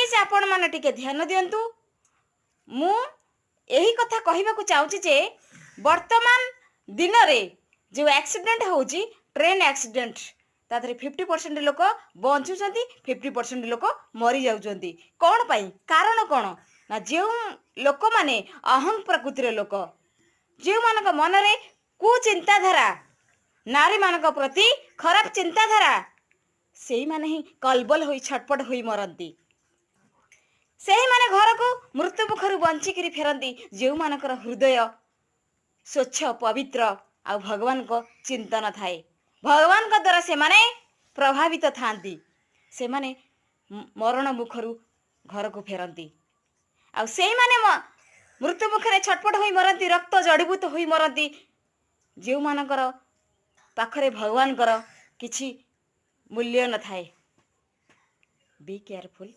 Please आपण माने टिके ध्यान दियंतु। मु यही कथा कहबाकू चाहूची जे वर्तमान दिन रे जो एक्सीडेंट होची ट्रेन एक्सीडेंट तादरे 50% लोक बंचुचंती 50% लोक मरी जाउचंती। कौन पाई कारण कौन ना जो लोक माने अहं प्रकृतिर लोक जो मानक मन रे कुचिंताधारा नारी मानक प्रति खराब चिंताधारा से माने ही कलबल होई छटपट होई मरती। से माने घर को मृत्यु मुखर बंचिकी फेरती जो मानकर हृदय स्वच्छ पवित्र आ भगवान को चिंतन थाए भगवान को द्वारा से माने प्रभावित थांती से माने मरण मुखर घर को फेरती आ से माने मृत्यु मुखरे छटपट होई मरती रक्त जड़ीभूत होई मरती जो मानकर पाखरे भगवान कर किछि मूल्य न थाए। Be careful.